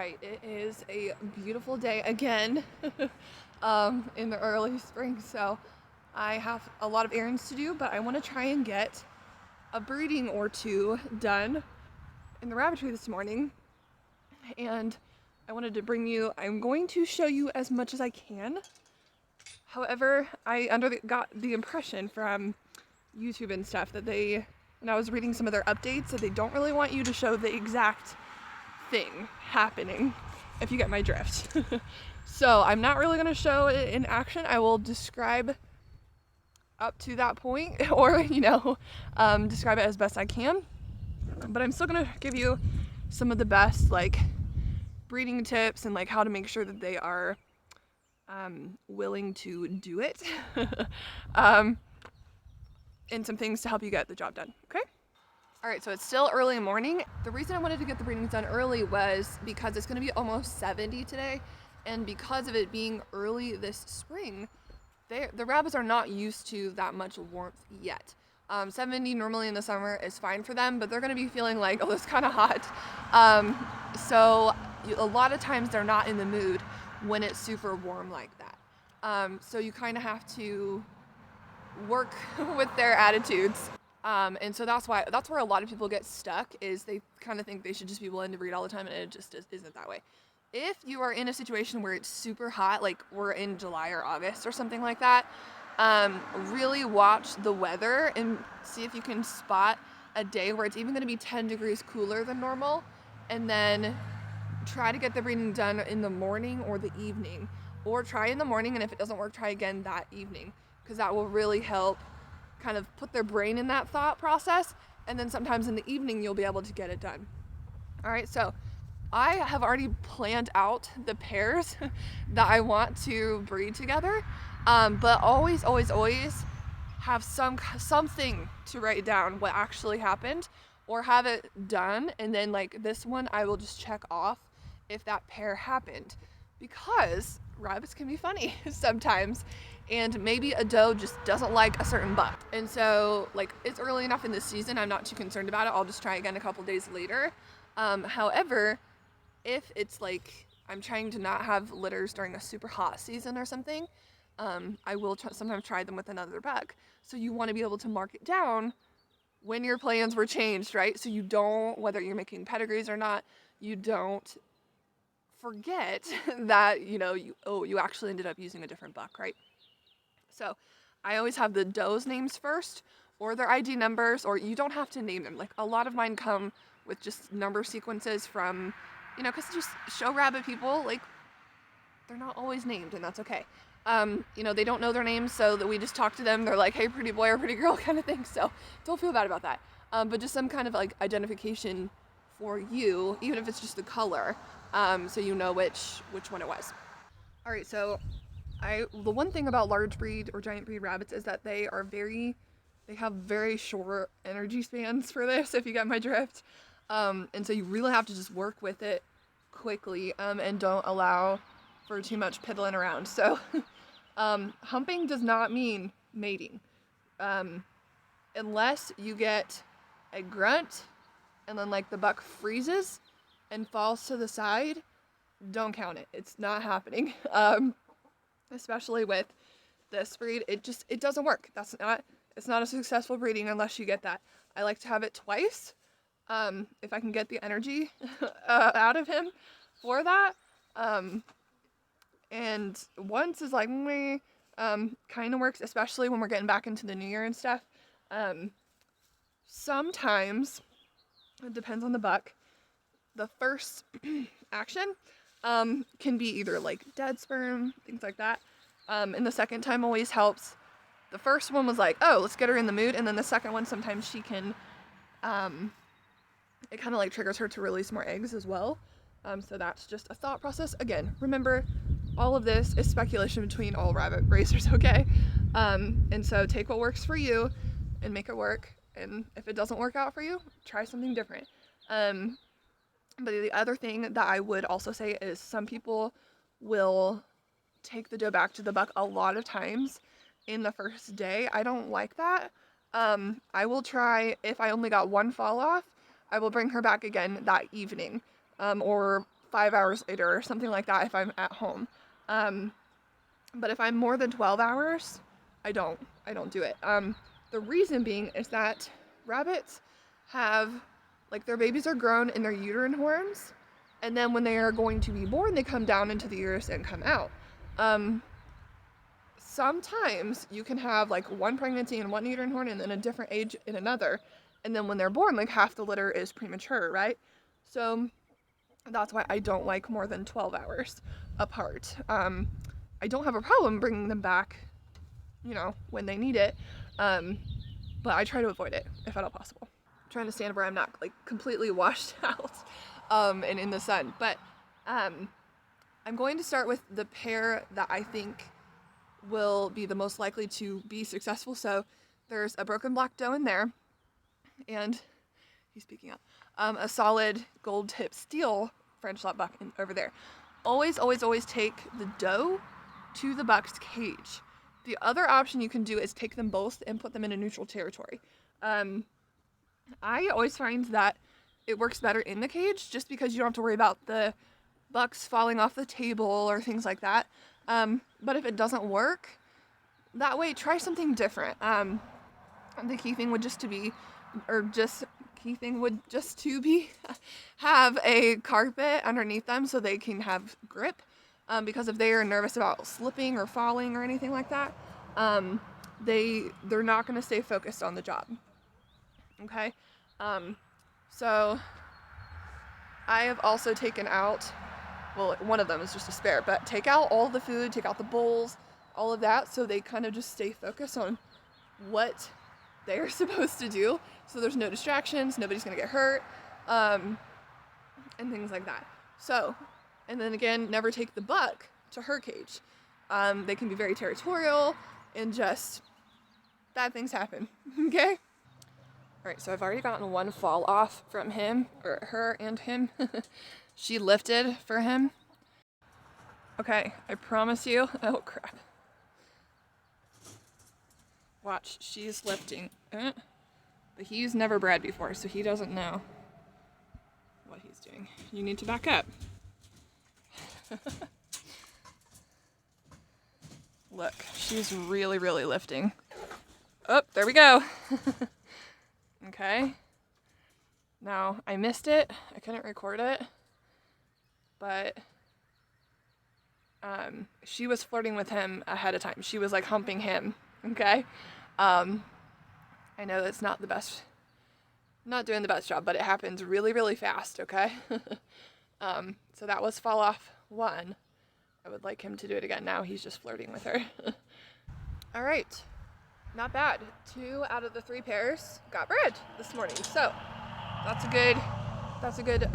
right, it is a beautiful day again in the early spring, so I have a lot of errands to do, but I want to try and get a breeding or two done in the rabbitry this morning, and I wanted to I'm going to show you as much as I can. However, got the impression from YouTube and stuff that when I was reading some of their updates, that they don't really want you to show the exact thing happening, if you get my drift. So I'm not really going to show it in action. I will describe up to that point, or describe it as best I can, but I'm still going to give you some of the best breeding tips and how to make sure that they are willing to do it. um, and some things to help you get the job done. Okay. All right, so it's still early morning. The reason I wanted to get the breedings done early was because it's going to be almost 70 today, and because of it being early this spring, the rabbits are not used to that much warmth yet. 70 normally in the summer is fine for them, but they're going to be feeling like, oh, it's kind of hot. So a lot of times they're not in the mood when it's super warm like that. So you kind of have to work with their attitudes. And so that's where a lot of people get stuck, is they kind of think they should just be willing to breed all the time, and it just isn't that way. If you are in a situation where it's super hot, like we're in July or August or something like that, really watch the weather and see if you can spot a day where it's even going to be 10 degrees cooler than normal, and then try to get the breeding done in the morning or the evening, or try in the morning, and if it doesn't work, try again that evening, because that will really help kind of put their brain in that thought process, and then sometimes in the evening you'll be able to get it done. All right, so I have already planned out the pairs that I want to breed together, but always have something to write down what actually happened, or have it done, and then this one I will just check off if that pair happened, because rabbits can be funny sometimes, and maybe a doe just doesn't like a certain buck. And so it's early enough in the season, I'm not too concerned about it. I'll just try again a couple days later. However, if it's I'm trying to not have litters during a super hot season or something, I will sometimes try them with another buck. So you want to be able to mark it down when your plans were changed, right? So you don't, whether you're making pedigrees or not, you don't forget that you actually ended up using a different buck, right? So I always have the doe's names first, or their ID numbers, or you don't have to name them. A lot of mine come with just number sequences from, because just show rabbit people, they're not always named, and that's okay. They don't know their names, so that we just talk to them. They're like, hey, pretty boy or pretty girl kind of thing. So don't feel bad about that. But just some kind of identification for you, even if it's just the color, so you know which one it was. All right, so the one thing about large breed or giant breed rabbits is that they have very short energy spans for this, if you get my drift. And so you really have to just work with it quickly, and don't allow for too much piddling around. So humping does not mean mating. Unless you get a grunt and then the buck freezes and falls to the side, don't count it. It's not happening. Especially with this breed, it doesn't work. It's not a successful breeding unless you get that. I like to have it twice, if I can get the energy out of him for that. And once is kind of works, especially when we're getting back into the new year and stuff. Sometimes it depends on the buck. The first action can be either dead sperm, things like that. And the second time always helps. The first one was oh, let's get her in the mood. And then the second one, sometimes she can, it kind of triggers her to release more eggs as well. So that's just a thought process. Again, remember, all of this is speculation between all rabbit raisers, okay? And so take what works for you and make it work. And if it doesn't work out for you, try something different. But the other thing that I would also say is some people will take the doe back to the buck a lot of times in the first day. I don't like that. I will try, if I only got one fall off, I will bring her back again that evening, or 5 hours later or something like that if I'm at home. But if I'm more than 12 hours, I don't do it. The reason being is that rabbits have, like, their babies are grown in their uterine horns, and then when they are going to be born, they come down into the uterus and come out. Sometimes you can have like one pregnancy in one uterine horn and then a different age in another, and then when they're born, like half the litter is premature, right? So that's why I don't like more than 12 hours apart. I don't have a problem bringing them back, you know, when they need it, but I try to avoid it if at all possible. I'm trying to stand where I'm not like completely washed out and in the sun. But I'm going to start with the pair that I think will be the most likely to be successful. So there's a broken black doe in there, and he's peeking out, a solid gold tip steel French lap buck over there. Always, always, always take the doe to the buck's cage. The other option you can do is take them both and put them in a neutral territory. I always find that it works better in the cage just because you don't have to worry about the bucks falling off the table or things like that. But if it doesn't work that way, try something different. The key thing would just to be, have a carpet underneath them so they can have grip. Because if they are nervous about slipping or falling or anything like that, they're not going to stay focused on the job. Okay, so I have also taken out, well, one of them is just a spare, but take out all the food, take out the bowls, all of that, so they kind of just stay focused on what they're supposed to do, so there's no distractions, nobody's gonna get hurt, and things like that. So, and then again, never take the buck to her cage. They can be very territorial, and just bad things happen, okay? Alright, so I've already gotten one fall off from him, or her and him. She lifted for him. Okay, I promise you. Oh crap. Watch, she's lifting. But he's never bred before, so he doesn't know what he's doing. You need to back up. Look, she's really, really lifting. Oh, there we go. Okay. Now, I missed it. I couldn't record it. But she was flirting with him ahead of time. She was like humping him. Okay. I know that's not the best, not doing the best job, but it happens really, really fast. Okay. So that was fall off one. I would like him to do it again. Now he's just flirting with her. All right. Not bad. 2 out of the 3 pairs got bred this morning. So that's a good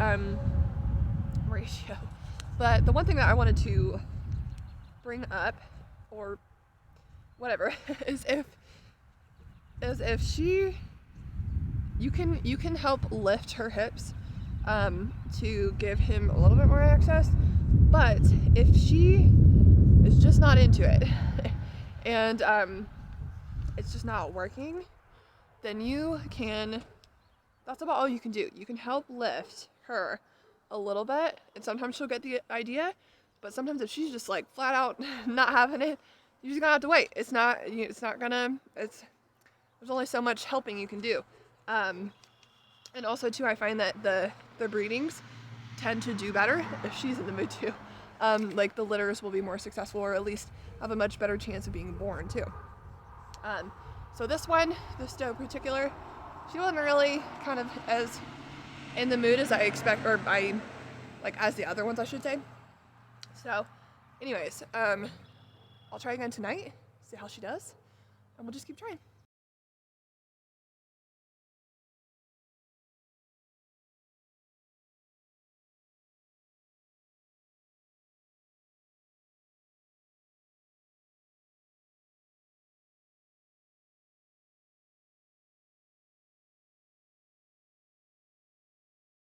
ratio. But the one thing that I wanted to bring up, or whatever, is if she, you can help lift her hips to give him a little bit more access. But if she is just not into it and it's just not working, then that's about all you can do. You can help lift her a little bit, and sometimes she'll get the idea, but sometimes if she's just like flat out not having it, you're just gonna have to wait. There's only so much helping you can do. And also too, I find that the breedings tend to do better if she's in the mood too. Like the litters will be more successful, or at least have a much better chance of being born too. So this doe in particular, she wasn't really kind of as in the mood as I expect, or as the other ones, I should say. So anyways, I'll try again tonight, see how she does, and we'll just keep trying.